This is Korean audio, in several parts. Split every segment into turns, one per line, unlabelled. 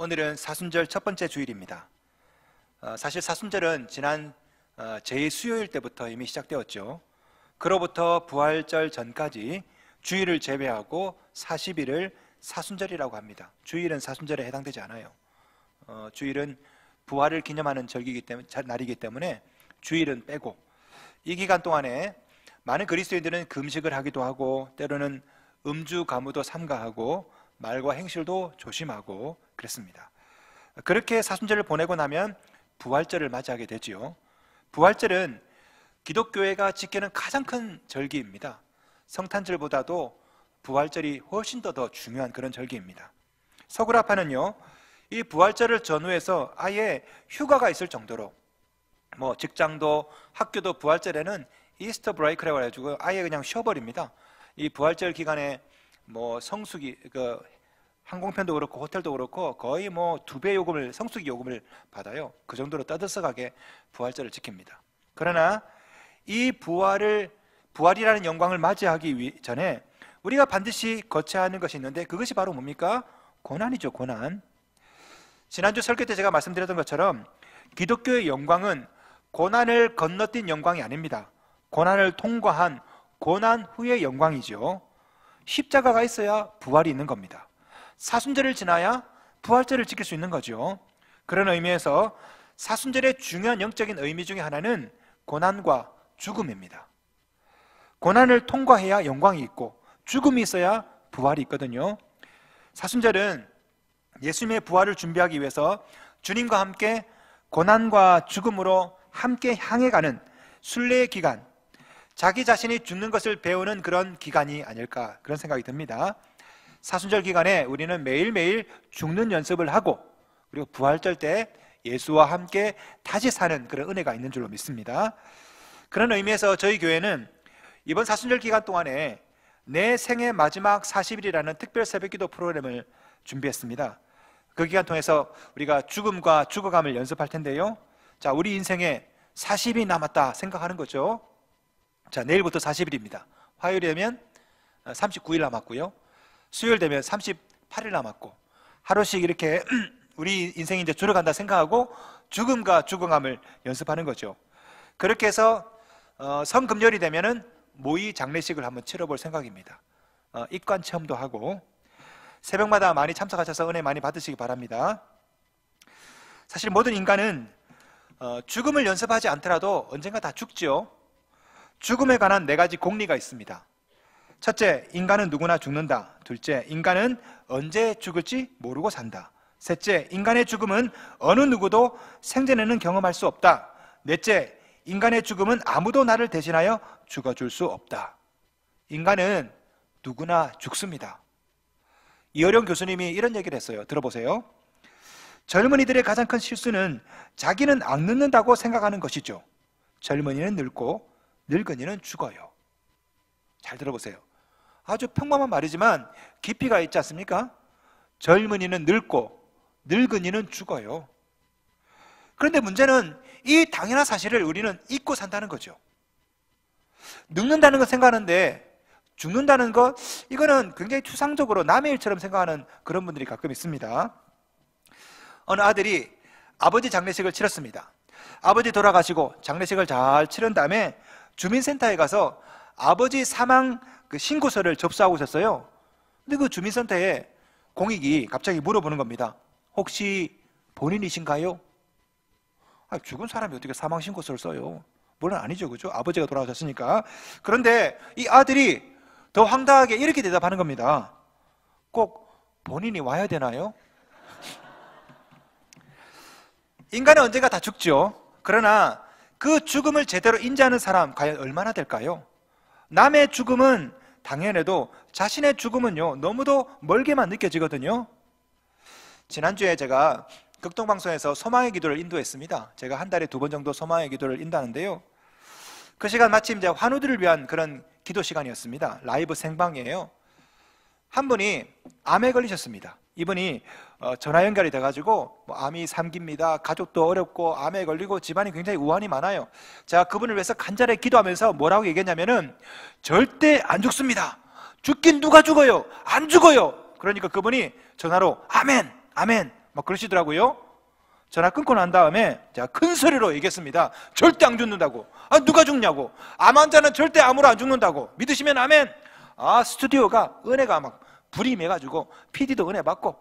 오늘은 사순절 첫 번째 주일입니다. 사실 사순절은 지난 제2수요일 때부터 이미 시작되었죠. 그로부터 부활절 전까지 주일을 제외하고 40일을 사순절이라고 합니다. 주일은 사순절에 해당되지 않아요. 주일은 부활을 기념하는 날이기 때문에 주일은 빼고, 이 기간 동안에 많은 그리스도인들은 금식을 하기도 하고 때로는 음주 가무도 삼가하고 말과 행실도 조심하고 그랬습니다. 그렇게 사순절을 보내고 나면 부활절을 맞이하게 되지요. 부활절은 기독교회가 지키는 가장 큰 절기입니다. 성탄절보다도 부활절이 훨씬 더 중요한 그런 절기입니다. 서구라파는요, 이 부활절을 전후해서 아예 휴가가 있을 정도로, 직장도 학교도 부활절에는 이스터 브레이크라고 해가지고 아예 그냥 쉬어버립니다. 이 부활절 기간에 성수기, 항공편도 그렇고 호텔도 그렇고 거의 2배 요금을, 성수기 요금을 받아요. 그 정도로 떠들썩하게 부활절을 지킵니다. 그러나 이 부활이라는 영광을 맞이하기 전에 우리가 반드시 거쳐야 하는 것이 있는데, 그것이 바로 뭡니까? 고난이죠, 고난. 지난주 설교 때 제가 말씀드렸던 것처럼 기독교의 영광은 고난을 건너뛴 영광이 아닙니다. 고난을 통과한 고난 후의 영광이죠. 십자가가 있어야 부활이 있는 겁니다. 사순절을 지나야 부활절을 지킬 수 있는 거죠. 그런 의미에서 사순절의 중요한 영적인 의미 중에 하나는 고난과 죽음입니다. 고난을 통과해야 영광이 있고 죽음이 있어야 부활이 있거든요. 사순절은 예수님의 부활을 준비하기 위해서 주님과 함께 고난과 죽음으로 함께 향해가는 순례의 기간, 자기 자신이 죽는 것을 배우는 그런 기간이 아닐까, 그런 생각이 듭니다. 사순절 기간에 우리는 매일매일 죽는 연습을 하고, 그리고 부활절 때 예수와 함께 다시 사는 그런 은혜가 있는 줄로 믿습니다. 그런 의미에서 저희 교회는 이번 사순절 기간 동안에 내 생의 마지막 40일이라는 특별 새벽기도 프로그램을 준비했습니다. 그 기간 통해서 우리가 죽음과 죽어감을 연습할 텐데요, 자, 우리 인생에 40이 남았다 생각하는 거죠. 자, 내일부터 40일입니다. 화요일 되면 39일 남았고요, 수요일 되면 38일 남았고, 하루씩 이렇게 우리 인생이 이제 줄어간다 생각하고 죽음과 죽어감을 연습하는 거죠. 그렇게 해서 성금요일이 되면은 모의 장례식을 한번 치러볼 생각입니다. 입관 체험도 하고 새벽마다 많이 참석하셔서 은혜 많이 받으시기 바랍니다. 사실 모든 인간은 죽음을 연습하지 않더라도 언젠가 다 죽죠. 죽음에 관한 4가지 공리가 있습니다. 첫째, 인간은 누구나 죽는다. 둘째, 인간은 언제 죽을지 모르고 산다. 셋째, 인간의 죽음은 어느 누구도 생전에는 경험할 수 없다. 넷째, 인간의 죽음은 아무도 나를 대신하여 죽어줄 수 없다. 인간은 누구나 죽습니다. 이어령 교수님이 이런 얘기를 했어요. 들어보세요. 젊은이들의 가장 큰 실수는 자기는 안 늙는다고 생각하는 것이죠. 젊은이는 늙고 늙은이는 죽어요. 잘 들어보세요. 아주 평범한 말이지만 깊이가 있지 않습니까? 젊은이는 늙고 늙은이는 죽어요. 그런데 문제는 이 당연한 사실을 우리는 잊고 산다는 거죠. 늙는다는 거 생각하는데 죽는다는 것, 이거는 굉장히 추상적으로 남의 일처럼 생각하는 그런 분들이 가끔 있습니다. 어느 아들이 아버지 장례식을 치렀습니다. 아버지 돌아가시고 장례식을 잘 치른 다음에 주민센터에 가서 아버지 사망 신고서를 접수하고 있었어요. 근데 그 주민센터에 공익이 갑자기 물어보는 겁니다. 혹시 본인이신가요? 죽은 사람이 어떻게 사망 신고서를 써요? 물론 아니죠, 그죠? 아버지가 돌아가셨으니까. 그런데 이 아들이 더 황당하게 이렇게 대답하는 겁니다. 꼭 본인이 와야 되나요? 인간은 언젠가 다 죽죠. 그러나 그 죽음을 제대로 인지하는 사람 과연 얼마나 될까요? 남의 죽음은 당연해도 자신의 죽음은요, 너무도 멀게만 느껴지거든요. 지난주에 제가 극동방송에서 소망의 기도를 인도했습니다. 제가 한 달에 2번 정도 소망의 기도를 인도하는데요, 그 시간 마침 이제 환우들을 위한 그런 기도 시간이었습니다. 라이브 생방이에요. 한 분이 암에 걸리셨습니다. 이분이 전화 연결이 돼가지고 암이 3기입니다. 가족도 어렵고 암에 걸리고 집안이 굉장히 우환이 많아요. 제가 그분을 위해서 간절히 기도하면서 뭐라고 얘기했냐면은 절대 안 죽습니다. 죽긴 누가 죽어요? 안 죽어요. 그러니까 그분이 전화로 아멘, 아멘, 막 그러시더라고요. 전화 끊고 난 다음에 제가 큰 소리로 얘기했습니다. 절대 안 죽는다고. 아, 누가 죽냐고. 암 환자는 절대 암으로 안 죽는다고. 믿으시면 아멘. 아, 스튜디오가 은혜가 막 불이 임해가지고 PD도 은혜 받고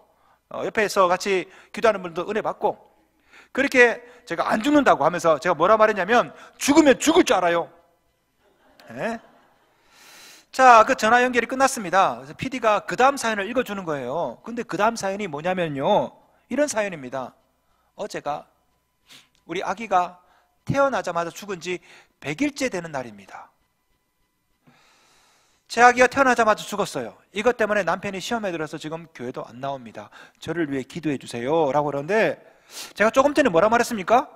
옆에서 같이 기도하는 분들도 은혜 받고, 그렇게 제가 안 죽는다고 하면서 제가 뭐라 말했냐면 죽으면 죽을 줄 알아요. 네? 자, 그 전화 연결이 끝났습니다. 그래서 PD가 그 다음 사연을 읽어주는 거예요. 근데 그 다음 사연이 뭐냐면요, 이런 사연입니다. 어제가 우리 아기가 태어나자마자 죽은 지 100일째 되는 날입니다. 제 아기가 태어나자마자 죽었어요. 이것 때문에 남편이 시험에 들어서 지금 교회도 안 나옵니다. 저를 위해 기도해 주세요 라고 그러는데, 제가 조금 전에 뭐라 말했습니까?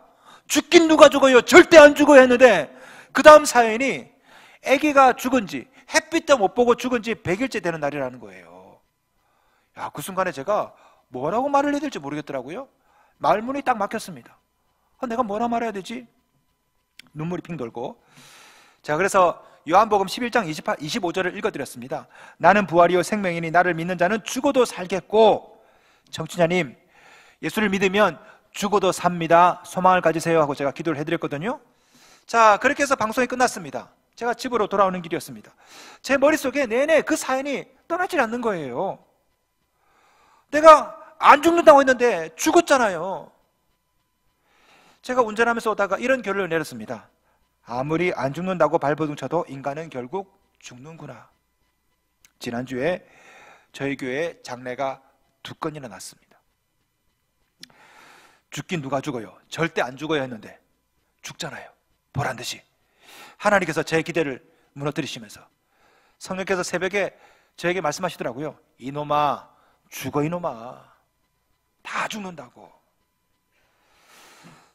죽긴 누가 죽어요? 절대 안 죽어야 했는데, 그 다음 사연이 아기가 죽은 지, 햇빛도 못 보고 죽은 지 100일째 되는 날이라는 거예요. 야, 그 순간에 제가 뭐라고 말을 해야 될지 모르겠더라고요. 말문이 딱 막혔습니다. 내가 뭐라 말해야 되지? 눈물이 핑 돌고. 자, 그래서 요한복음 11장 25절을 읽어드렸습니다. 나는 부활이요 생명이니 나를 믿는 자는 죽어도 살겠고, 청취자님, 예수를 믿으면 죽어도 삽니다. 소망을 가지세요 하고 제가 기도를 해드렸거든요. 자, 그렇게 해서 방송이 끝났습니다. 제가 집으로 돌아오는 길이었습니다. 제 머릿속에 내내 그 사연이 떠나질 않는 거예요. 내가 안 죽는다고 했는데 죽었잖아요. 제가 운전하면서 오다가 이런 결론을 내렸습니다. 아무리 안 죽는다고 발버둥 쳐도 인간은 결국 죽는구나. 지난주에 저희 교회에 장례가 2건이나 났습니다. 죽긴 누가 죽어요? 절대 안 죽어야 했는데 죽잖아요. 보란듯이. 하나님께서 제 기대를 무너뜨리시면서 성령께서 새벽에 저에게 말씀하시더라고요. 이놈아, 죽어 이놈아. 다 죽는다고.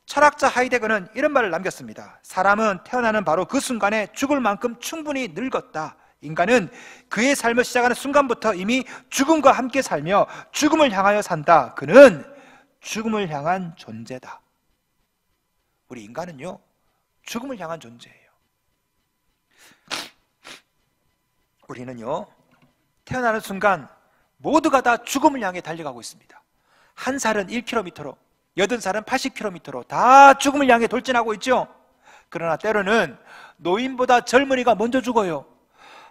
철학자 하이데거는 이런 말을 남겼습니다. 사람은 태어나는 바로 그 순간에 죽을 만큼 충분히 늙었다. 인간은 그의 삶을 시작하는 순간부터 이미 죽음과 함께 살며 죽음을 향하여 산다. 그는 죽음을 향한 존재다. 우리 인간은요, 죽음을 향한 존재예요. 우리는요, 태어나는 순간 모두가 다 죽음을 향해 달려가고 있습니다. 1살은 1km로, 80살은 80km로 다 죽음을 향해 돌진하고 있죠. 그러나 때로는 노인보다 젊은이가 먼저 죽어요.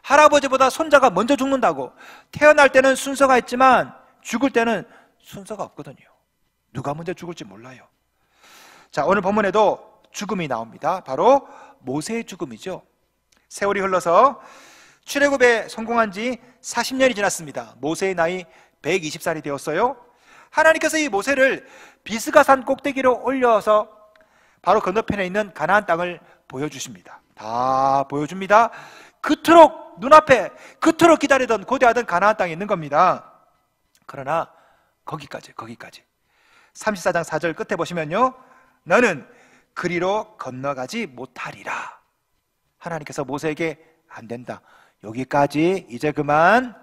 할아버지보다 손자가 먼저 죽는다고. 태어날 때는 순서가 있지만 죽을 때는 순서가 없거든요. 누가 먼저 죽을지 몰라요. 자, 오늘 본문에도 죽음이 나옵니다. 바로 모세의 죽음이죠. 세월이 흘러서 출애굽에 성공한 지 40년이 지났습니다. 모세의 나이 120살이 되었어요. 하나님께서 이 모세를 비스가산 꼭대기로 올려서 바로 건너편에 있는 가나안 땅을 보여주십니다. 다 보여줍니다. 그토록 눈앞에 그토록 기다리던 고대하던 가나안 땅에 있는 겁니다. 그러나 거기까지 34장 4절 끝에 보시면요, 너는 그리로 건너가지 못하리라. 하나님께서 모세에게 안 된다, 여기까지, 이제 그만.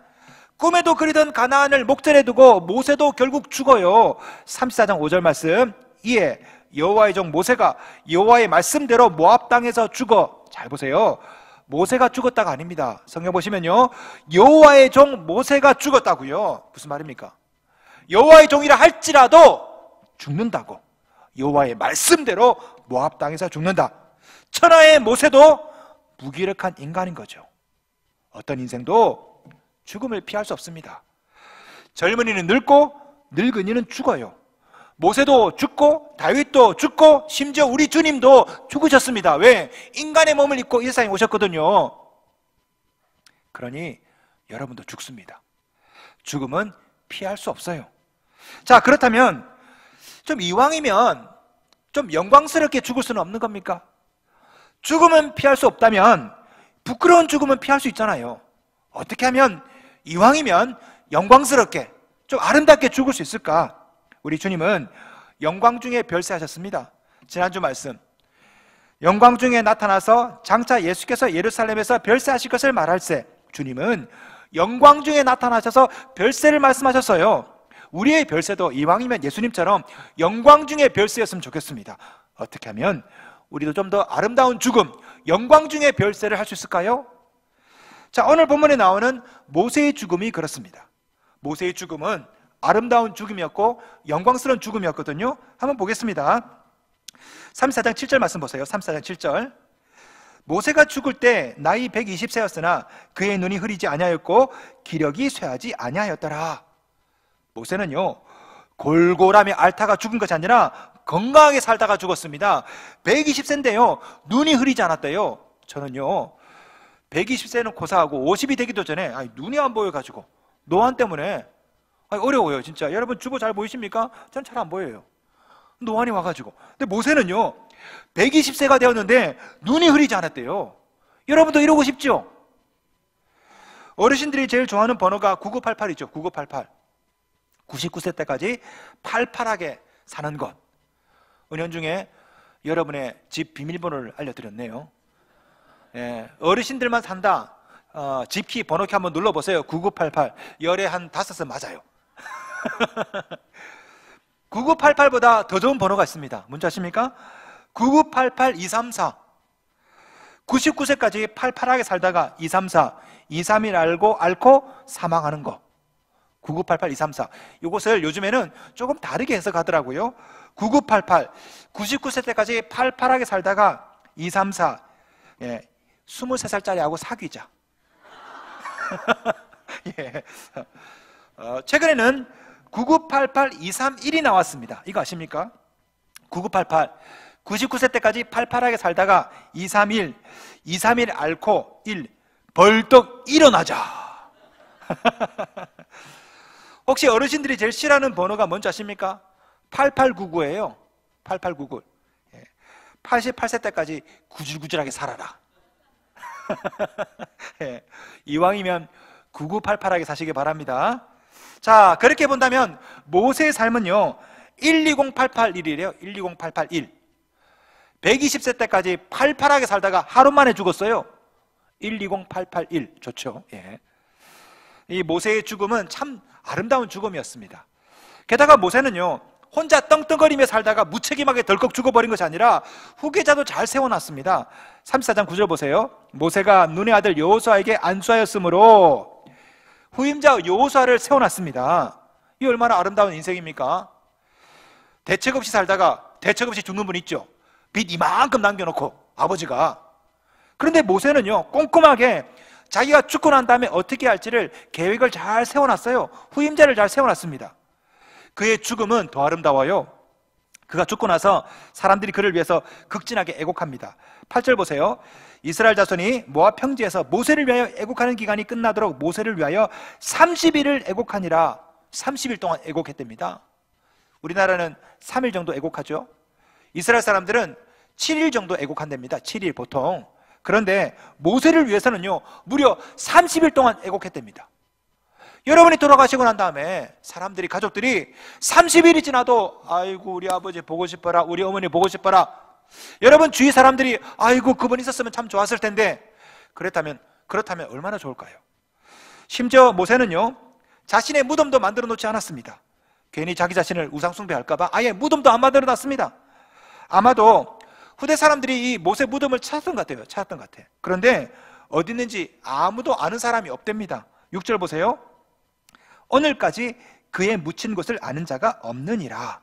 꿈에도 그리던 가나안을 목전에 두고 모세도 결국 죽어요. 34장 5절 말씀. 이에 여호와의 종 모세가 여호와의 말씀대로 모압 땅에서 죽어. 잘 보세요. 모세가 죽었다가 아닙니다. 성경 보시면요, 여호와의 종 모세가 죽었다고요. 무슨 말입니까? 여호와의 종이라 할지라도 죽는다고. 여호와의 말씀대로 모압 땅에서 죽는다. 천하의 모세도 무기력한 인간인 거죠. 어떤 인생도 죽음을 피할 수 없습니다. 젊은이는 늙고 늙은이는 죽어요. 모세도 죽고 다윗도 죽고 심지어 우리 주님도 죽으셨습니다. 왜? 인간의 몸을 입고 이 세상에 오셨거든요. 그러니 여러분도 죽습니다. 죽음은 피할 수 없어요. 자, 그렇다면 좀 이왕이면 좀 영광스럽게 죽을 수는 없는 겁니까? 죽음은 피할 수 없다면 부끄러운 죽음은 피할 수 있잖아요. 어떻게 하면 이왕이면 영광스럽게 좀 아름답게 죽을 수 있을까? 우리 주님은 영광 중에 별세하셨습니다. 지난주 말씀, 영광 중에 나타나서 장차 예수께서 예루살렘에서 별세하실 것을 말할세. 주님은 영광 중에 나타나셔서 별세를 말씀하셨어요. 우리의 별세도 이왕이면 예수님처럼 영광 중에 별세였으면 좋겠습니다. 어떻게 하면 우리도 좀 더 아름다운 죽음, 영광 중에 별세를 할 수 있을까요? 자, 오늘 본문에 나오는 모세의 죽음이 그렇습니다. 모세의 죽음은 아름다운 죽음이었고 영광스러운 죽음이었거든요. 한번 보겠습니다. 34장 7절 말씀 보세요. 34장 7절. 모세가 죽을 때 나이 120세였으나 그의 눈이 흐리지 아니하였고 기력이 쇠하지 아니하였더라. 모세는요, 골골하며 앓다가 죽은 것이 아니라 건강하게 살다가 죽었습니다. 120세인데요 눈이 흐리지 않았대요. 저는요 120세는 고사하고 50이 되기도 전에 눈이 안 보여가지고 노안 때문에 어려워요. 진짜 여러분 주보 잘 보이십니까? 전 잘 안 보여요. 노안이 와가지고. 근데 모세는요 120세가 되었는데 눈이 흐리지 않았대요. 여러분도 이러고 싶죠? 어르신들이 제일 좋아하는 번호가 9988이죠. 9988. 99세 때까지 팔팔하게 사는 것. 은연중에 여러분의 집 비밀번호를 알려드렸네요. 예, 어르신들만 산다. 집키 번호키 한번 눌러보세요. 9988. 열에 한 5은 맞아요. 9988보다 더 좋은 번호가 있습니다. 뭔지 아십니까? 9988-234. 99세까지 팔팔하게 살다가 234, 231 앓고 사망하는 거. 9988-234. 이것을 요즘에는 조금 다르게 해석하더라고요. 9988, 99세 때까지 팔팔하게 살다가 234, 23살짜리하고 사귀자. 예. 최근에는 9988-231이 나왔습니다. 이거 아십니까? 9988, 99세 때까지 팔팔하게 살다가 231, 231 앓고 1, 벌떡 일어나자. 혹시 어르신들이 제일 싫어하는 번호가 뭔지 아십니까? 8899예요. 8899. 88세 때까지 구질구질하게 살아라. 이왕이면 9988하게 사시기 바랍니다. 자, 그렇게 본다면 모세의 삶은요 120881이래요. 120881. 120세 때까지 팔팔하게 살다가 하루 만에 죽었어요. 120881. 좋죠. 예. 이 모세의 죽음은 참 아름다운 죽음이었습니다. 게다가 모세는요 혼자 떵떵거리며 살다가 무책임하게 덜컥 죽어버린 것이 아니라 후계자도 잘 세워놨습니다. 34장 9절 보세요. 모세가 눈의 아들 여호수아에게 안수하였으므로 후임자 여호수아를 세워놨습니다. 이 얼마나 아름다운 인생입니까? 대책 없이 살다가 대책 없이 죽는 분 있죠. 빚 이만큼 남겨놓고 아버지가. 그런데 모세는요 꼼꼼하게 자기가 죽고 난 다음에 어떻게 할지를 계획을 잘 세워놨어요. 후임자를 잘 세워놨습니다. 그의 죽음은 더 아름다워요. 그가 죽고 나서 사람들이 그를 위해서 극진하게 애곡합니다. 8절 보세요. 이스라엘 자손이 모압 평지에서 모세를 위하여 애곡하는 기간이 끝나도록 모세를 위하여 30일을 애곡하니라. 30일 동안 애곡했답니다. 우리나라는 3일 정도 애곡하죠. 이스라엘 사람들은 7일 정도 애곡한답니다. 7일 보통. 그런데 모세를 위해서는요 무려 30일 동안 애곡했답니다. 여러분이 돌아가시고 난 다음에 사람들이, 가족들이 30일이 지나도 아이고 우리 아버지 보고 싶어라, 우리 어머니 보고 싶어라. 여러분 주위 사람들이 아이고 그분 있었으면 참 좋았을 텐데, 그렇다면 얼마나 좋을까요? 심지어 모세는요 자신의 무덤도 만들어 놓지 않았습니다. 괜히 자기 자신을 우상 숭배할까 봐 아예 무덤도 안 만들어 놨습니다. 아마도 후대 사람들이 이 모세 무덤을 찾았던 것 같아요. 그런데 어디 있는지 아무도 아는 사람이 없답니다. 6절 보세요. 오늘까지 그의 묻힌 곳을 아는 자가 없느니라.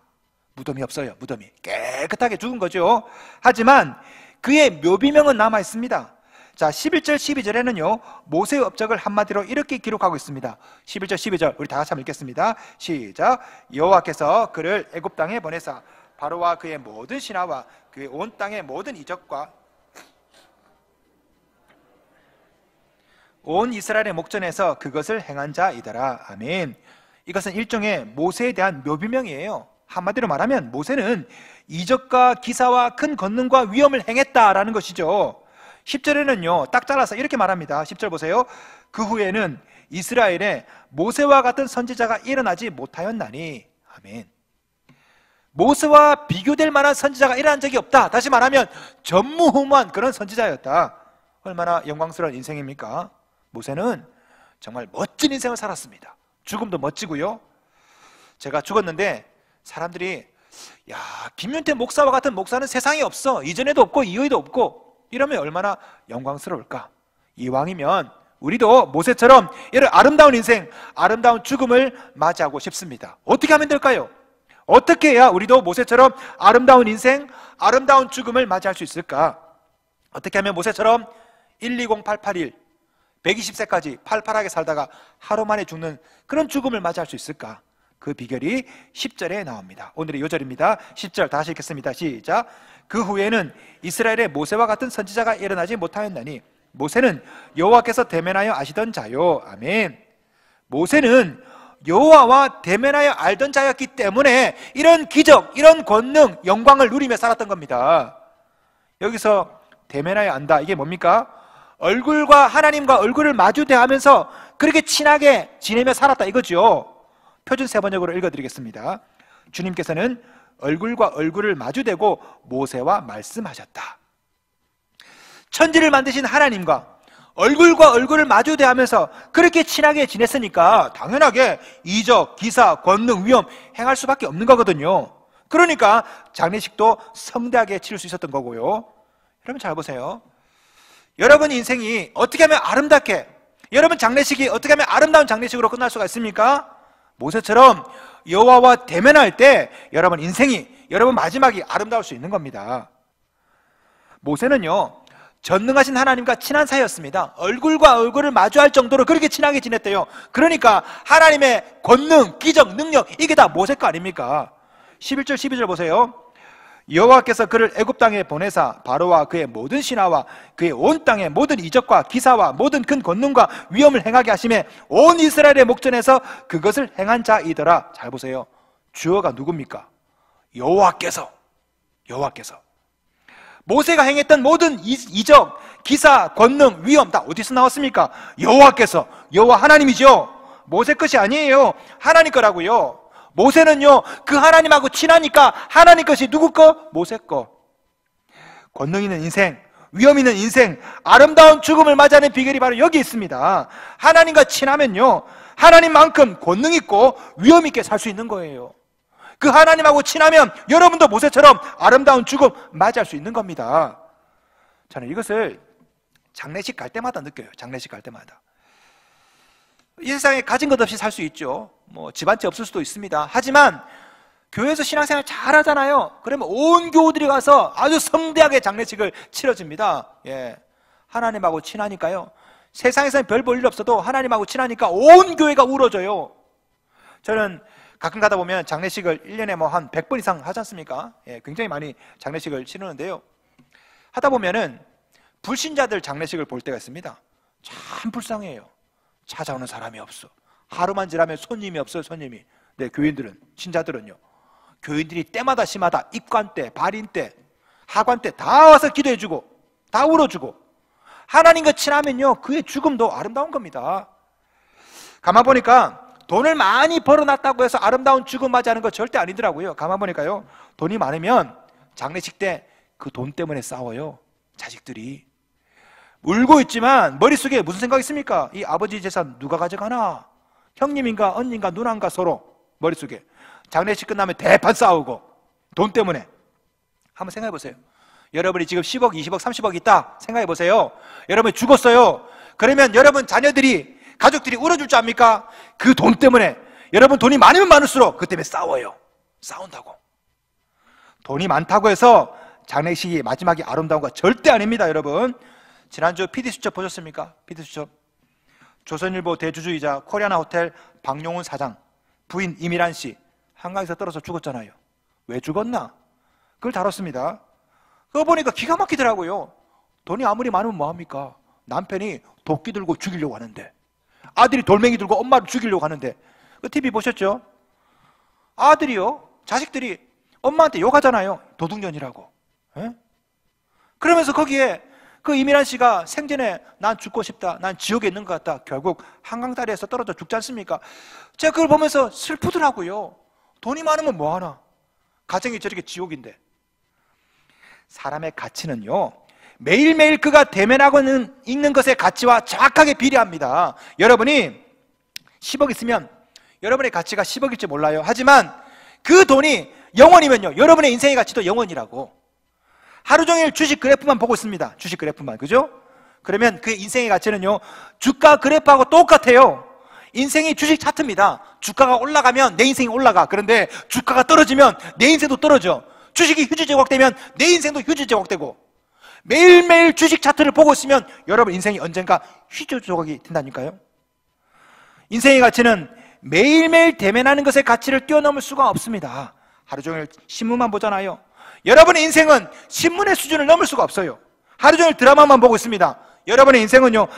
무덤이 없어요. 무덤이 깨끗하게 죽은 거죠. 하지만 그의 묘비명은 남아 있습니다. 자, 11절 12절에는요 모세의 업적을 한마디로 이렇게 기록하고 있습니다. 11절 12절 우리 다 같이 한번 읽겠습니다. 시작. 여호와께서 그를 애굽 땅에 보내사 바로와 그의 모든 신하와 그의 온 땅의 모든 이적과 온 이스라엘의 목전에서 그것을 행한 자이더라. 아멘. 이것은 일종의 모세에 대한 묘비명이에요. 한마디로 말하면 모세는 이적과 기사와 큰 권능과 위엄을 행했다라는 것이죠. 10절에는요 딱 잘라서 이렇게 말합니다. 10절 보세요. 그 후에는 이스라엘에 모세와 같은 선지자가 일어나지 못하였나니. 아멘. 모세와 비교될 만한 선지자가 일어난 적이 없다. 다시 말하면 전무후무한 그런 선지자였다. 얼마나 영광스러운 인생입니까? 모세는 정말 멋진 인생을 살았습니다. 죽음도 멋지고요. 제가 죽었는데 사람들이 야, 김윤태 목사와 같은 목사는 세상에 없어. 이전에도 없고 이후에도 없고. 이러면 얼마나 영광스러울까? 이왕이면 우리도 모세처럼 이런 아름다운 인생, 아름다운 죽음을 맞이하고 싶습니다. 어떻게 하면 될까요? 어떻게 해야 우리도 모세처럼 아름다운 인생, 아름다운 죽음을 맞이할 수 있을까? 어떻게 하면 모세처럼 120-881, 120세까지 팔팔하게 살다가 하루 만에 죽는 그런 죽음을 맞이할 수 있을까? 그 비결이 10절에 나옵니다. 오늘의 요절입니다. 10절 다시 읽겠습니다. 시작. 그 후에는 이스라엘의 모세와 같은 선지자가 일어나지 못하였나니 모세는 여호와께서 대면하여 아시던 자요. 아멘. 모세는 여호와와 대면하여 알던 자였기 때문에 이런 기적, 이런 권능, 영광을 누리며 살았던 겁니다. 여기서 대면하여 안다, 이게 뭡니까? 얼굴과 하나님과 얼굴을 마주대하면서 그렇게 친하게 지내며 살았다 이거죠. 표준 세번역으로 읽어드리겠습니다. 주님께서는 얼굴과 얼굴을 마주대고 모세와 말씀하셨다. 천지를 만드신 하나님과 얼굴과 얼굴을 마주대하면서 그렇게 친하게 지냈으니까 당연하게 이적, 기사, 권능, 위엄 행할 수밖에 없는 거거든요. 그러니까 장례식도 성대하게 치를 수 있었던 거고요. 여러분 잘 보세요. 여러분 인생이 어떻게 하면 아름답게, 여러분 장례식이 어떻게 하면 아름다운 장례식으로 끝날 수가 있습니까? 모세처럼 여호와와 대면할 때 여러분 인생이, 여러분 마지막이 아름다울 수 있는 겁니다. 모세는요 전능하신 하나님과 친한 사이였습니다. 얼굴과 얼굴을 마주할 정도로 그렇게 친하게 지냈대요. 그러니까 하나님의 권능, 기적, 능력 이게 다 모세 거 아닙니까? 11절 12절 보세요. 여호와께서 그를 애굽 땅에 보내사 바로와 그의 모든 신하와 그의 온 땅의 모든 이적과 기사와 모든 큰 권능과 위엄을 행하게 하심에 온 이스라엘의 목전에서 그것을 행한 자이더라. 잘 보세요. 주어가 누굽니까? 여호와께서. 모세가 행했던 모든 이적, 기사, 권능, 위엄 다 어디서 나왔습니까? 여호와께서. 여호와 하나님이죠. 모세 것이 아니에요. 하나님 거라고요. 모세는요 그 하나님하고 친하니까 하나님 것이 누구 거? 모세 거. 권능 있는 인생, 위엄 있는 인생, 아름다운 죽음을 맞이하는 비결이 바로 여기 있습니다. 하나님과 친하면요 하나님만큼 권능 있고 위엄 있게 살 수 있는 거예요. 그 하나님하고 친하면 여러분도 모세처럼 아름다운 죽음 맞이할 수 있는 겁니다. 저는 이것을 장례식 갈 때마다 느껴요. 장례식 갈 때마다. 이 세상에 가진 것 없이 살 수 있죠. 뭐 집 한 채 없을 수도 있습니다. 하지만 교회에서 신앙생활 잘 하잖아요. 그러면 온 교우들이 가서 아주 성대하게 장례식을 치러줍니다. 예. 하나님하고 친하니까요. 세상에서는 별 볼 일 없어도 하나님하고 친하니까 온 교회가 울어줘요. 저는 가끔 가다 보면 장례식을 1년에 뭐 한 100번 이상 하지 않습니까? 예, 굉장히 많이 장례식을 치르는데요. 하다 보면은 불신자들 장례식을 볼 때가 있습니다. 참 불쌍해요. 찾아오는 사람이 없어. 하루만 지나면 손님이 없어요. 손님이. 네, 교인들은, 신자들은요 교인들이 때마다 심하다. 입관 때, 발인 때, 하관 때 다 와서 기도해주고 다 울어주고 하나님과 친하면요 그의 죽음도 아름다운 겁니다. 가만 보니까 돈을 많이 벌어놨다고 해서 아름다운 죽음 맞이하는 거 절대 아니더라고요. 가만 보니까요 돈이 많으면 장례식 때 그 돈 때문에 싸워요. 자식들이 울고 있지만 머릿속에 무슨 생각이 있습니까? 이 아버지 재산 누가 가져가나? 형님인가 언니인가 누나인가 서로 머릿속에. 장례식 끝나면 대판 싸우고 돈 때문에. 한번 생각해 보세요. 여러분이 지금 10억, 20억, 30억 있다 생각해 보세요. 여러분이 죽었어요. 그러면 여러분 자녀들이, 가족들이 울어줄 줄 압니까? 그 돈 때문에. 여러분 돈이 많으면 많을수록 그 때문에 싸워요. 싸운다고. 돈이 많다고 해서 장례식이 마지막이 아름다운 거 절대 아닙니다. 여러분 지난주 PD수첩 보셨습니까? PD수첩. 조선일보 대주주이자 코리아나 호텔 박용훈 사장 부인 이미란 씨 한강에서 떨어져 죽었잖아요. 왜 죽었나? 그걸 다뤘습니다. 그거 보니까 기가 막히더라고요. 돈이 아무리 많으면 뭐합니까? 남편이 도끼 들고 죽이려고 하는데, 아들이 돌멩이 들고 엄마를 죽이려고 하는데, 그 TV 보셨죠? 아들이요, 자식들이 엄마한테 욕하잖아요. 도둑년이라고. 에? 그러면서 거기에 그 이미란 씨가 생전에 난 죽고 싶다, 난 지옥에 있는 것 같다, 결국 한강다리에서 떨어져 죽지 않습니까? 제가 그걸 보면서 슬프더라고요. 돈이 많으면 뭐하나? 가정이 저렇게 지옥인데. 사람의 가치는요 매일매일 그가 대면하고 있는 것의 가치와 정확하게 비례합니다. 여러분이 10억 있으면 여러분의 가치가 10억일지 몰라요. 하지만 그 돈이 영원이면요 여러분의 인생의 가치도 영원이라고. 하루 종일 주식 그래프만 보고 있습니다. 주식 그래프만, 그죠? 그러면 그 인생의 가치는요, 주가 그래프하고 똑같아요. 인생이 주식 차트입니다. 주가가 올라가면 내 인생이 올라가. 그런데 주가가 떨어지면 내 인생도 떨어져. 주식이 휴지 조각되면 내 인생도 휴지 조각되고, 매일매일 주식 차트를 보고 있으면 여러분 인생이 언젠가 휴지 조각이 된다니까요. 인생의 가치는 매일매일 대면하는 것의 가치를 뛰어넘을 수가 없습니다. 하루 종일 신문만 보잖아요. 여러분의 인생은 신문의 수준을 넘을 수가 없어요. 하루 종일 드라마만 보고 있습니다. 여러분의 인생은요,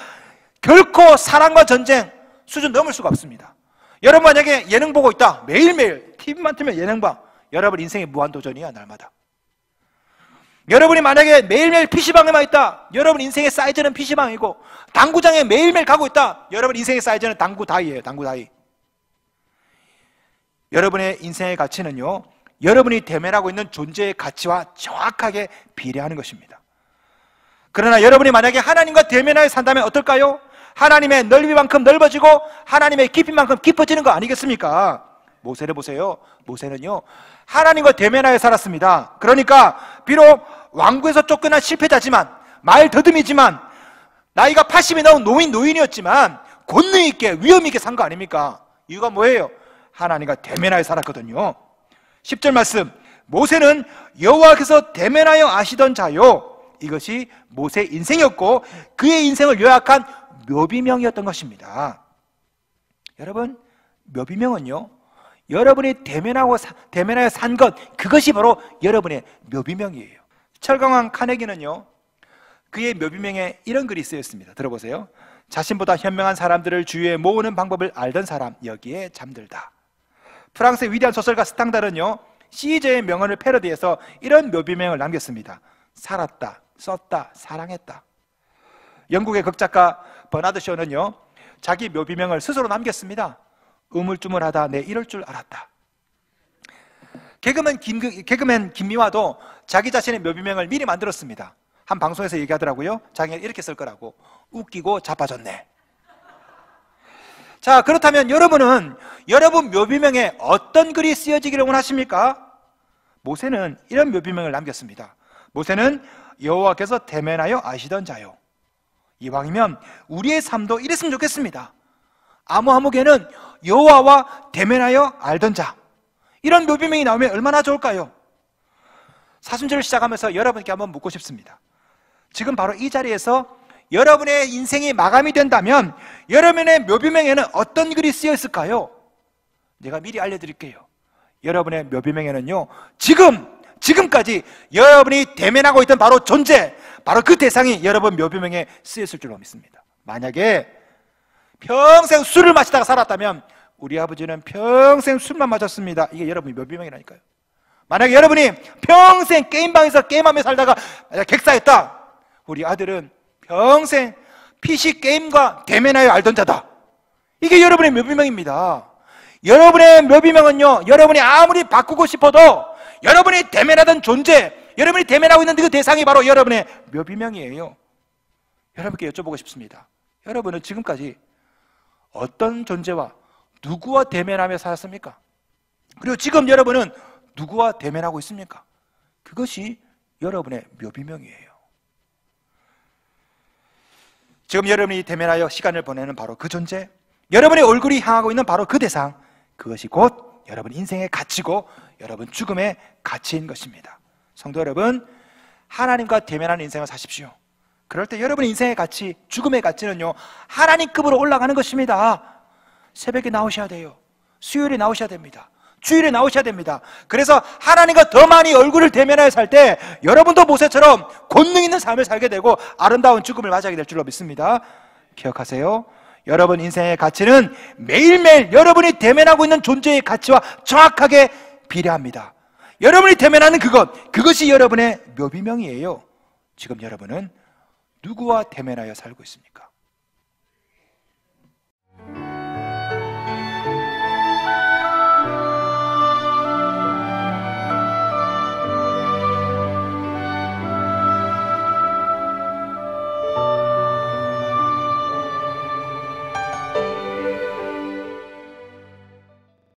결코 사랑과 전쟁 수준 넘을 수가 없습니다. 여러분 만약에 예능 보고 있다, 매일매일 TV만 틀면 예능 봐. 여러분 인생의 무한도전이야, 날마다. 여러분이 만약에 매일매일 PC방에만 있다, 여러분 인생의 사이즈는 PC방이고, 당구장에 매일매일 가고 있다, 여러분 인생의 사이즈는 당구다이예요. 당구다이. 여러분의 인생의 가치는요, 여러분이 대면하고 있는 존재의 가치와 정확하게 비례하는 것입니다. 그러나 여러분이 만약에 하나님과 대면하여 산다면 어떨까요? 하나님의 넓이만큼 넓어지고 하나님의 깊이만큼 깊어지는 거 아니겠습니까? 모세를 보세요. 모세는요, 하나님과 대면하여 살았습니다. 그러니까 비록 왕국에서 쫓겨난 실패자지만, 말 더듬이지만, 나이가 80이 넘은 노인이었지만 권능 있게 위험 있게 산 거 아닙니까? 이유가 뭐예요? 하나님과 대면하여 살았거든요. 10절 말씀, 모세는 여호와께서 대면하여 아시던 자요, 이것이 모세의 인생이었고 그의 인생을 요약한 묘비명이었던 것입니다. 여러분, 묘비명은요, 여러분이 대면하여 산 것, 그것이 바로 여러분의 묘비명이에요. 철강왕 카네기는요, 그의 묘비명에 이런 글이 쓰였습니다. 들어보세요. 자신보다 현명한 사람들을 주위에 모으는 방법을 알던 사람, 여기에 잠들다. 프랑스의 위대한 소설가 스탕달은요, 시저의 명언을 패러디해서 이런 묘비명을 남겼습니다. 살았다, 썼다, 사랑했다. 영국의 극작가 버나드 쇼는요, 자기 묘비명을 스스로 남겼습니다. 우물쭈물하다 내 이럴 줄 알았다. 개그맨 김미화도 자기 자신의 묘비명을 미리 만들었습니다. 한 방송에서 얘기하더라고요. 자기가 이렇게 쓸 거라고. 웃기고 자빠졌네. 자, 그렇다면 여러분은 여러분 묘비명에 어떤 글이 쓰여지기를 원하십니까? 모세는 이런 묘비명을 남겼습니다. 모세는 여호와께서 대면하여 아시던 자요. 이왕이면 우리의 삶도 이랬으면 좋겠습니다. 아무개는 여호와와 대면하여 알던 자, 이런 묘비명이 나오면 얼마나 좋을까요? 사순절을 시작하면서 여러분께 한번 묻고 싶습니다. 지금 바로 이 자리에서 여러분의 인생이 마감이 된다면 여러분의 묘비명에는 어떤 글이 쓰여 있을까요? 제가 미리 알려드릴게요. 여러분의 묘비명에는요, 지금까지 여러분이 대면하고 있던 바로 존재, 바로 그 대상이 여러분 묘비명에 쓰였을 줄로 믿습니다. 만약에 평생 술을 마시다가 살았다면 우리 아버지는 평생 술만 마셨습니다. 이게 여러분의 묘비명이라니까요. 만약에 여러분이 평생 게임방에서 게임하며 살다가 객사했다, 우리 아들은 평생 PC 게임과 대면하여 알던 자다. 이게 여러분의 묘비명입니다. 여러분의 묘비명은요, 여러분이 아무리 바꾸고 싶어도 여러분이 대면하던 존재, 여러분이 대면하고 있는 그 대상이 바로 여러분의 묘비명이에요. 여러분께 여쭤보고 싶습니다. 여러분은 지금까지 어떤 존재와 누구와 대면하며 살았습니까? 그리고 지금 여러분은 누구와 대면하고 있습니까? 그것이 여러분의 묘비명이에요. 지금 여러분이 대면하여 시간을 보내는 바로 그 존재, 여러분의 얼굴이 향하고 있는 바로 그 대상, 그것이 곧 여러분 인생의 가치고 여러분 죽음의 가치인 것입니다. 성도 여러분, 하나님과 대면하는 인생을 사십시오. 그럴 때 여러분의 인생의 가치, 죽음의 가치는요, 하나님급으로 올라가는 것입니다. 새벽에 나오셔야 돼요. 수요일에 나오셔야 됩니다. 주일에 나오셔야 됩니다. 그래서 하나님과 더 많이 얼굴을 대면하여 살 때 여러분도 모세처럼 권능 있는 삶을 살게 되고 아름다운 죽음을 맞이하게 될 줄로 믿습니다. 기억하세요. 여러분 인생의 가치는 매일매일 여러분이 대면하고 있는 존재의 가치와 정확하게 비례합니다. 여러분이 대면하는 그것이 여러분의 묘비명이에요. 지금 여러분은 누구와 대면하여 살고 있습니까?